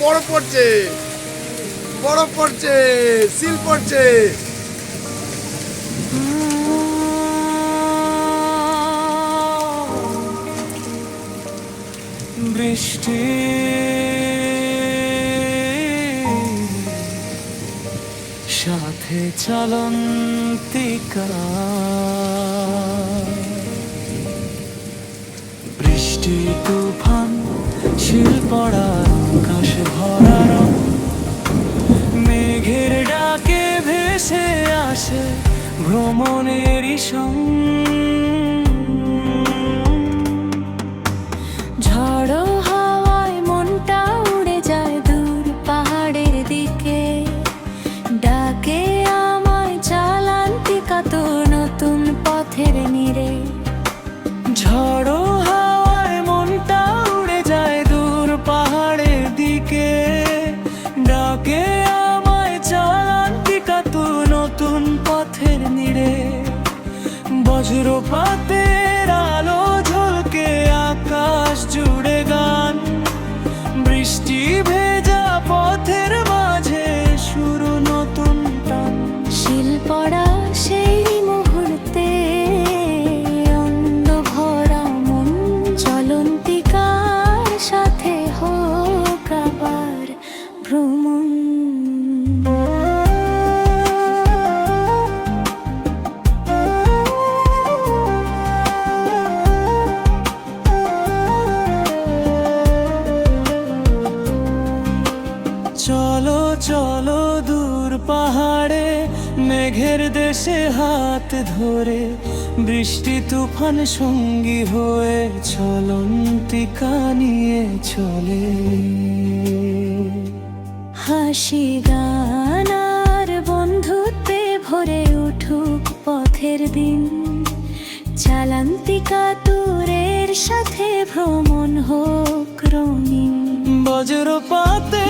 বরফ পড়ছে, বরফ পড়ছে, সিল পড়ছে। বৃষ্টি সাথে চলন্তিকা, বৃষ্টি তুফান শিল পড়া আকাশ ভরা রং, মেঘের ডাকে ভেসে আসে ভ্রমণেরই সঙ্গ। ঝড়ো হাওয়ায় মনটা উড়ে যায় দূর পাহাড়ের দিকে, ডাকে আমায় চালান্তিকা তো নতুন পথের নীড়ে। ঝড়ো হাওয়ায় মনটা উড়ে যায় দূর পাহাড়ের দিকে, ডাকে আমায় চালান্তিকা তো নতুন পথের নীড়ে। বজ্রপাতের আলো ঝলকে আকাশ জুড়ে গান, বৃষ্টি ভেজা পথের মাঝে শুরু নতুন টান। শিল পড়া সেই মুহূর্তে অন্ধ ভরা মন, চলন্তিকার সাথে হোক আবার ভ্রমণ। চলো চলো দূর পাহাড়ে, মেঘের দেশে হাত ধরে, বৃষ্টি তুফান সঙ্গী হয়ে চলন্তিকা নিয়ে চলে। হাসি গান আর বন্ধুত্বে ভরে উঠুক পথের দিন, চালান্তিকা তুরের সাথে ভ্রমণ হোক রঙিন। বজ্রপাতে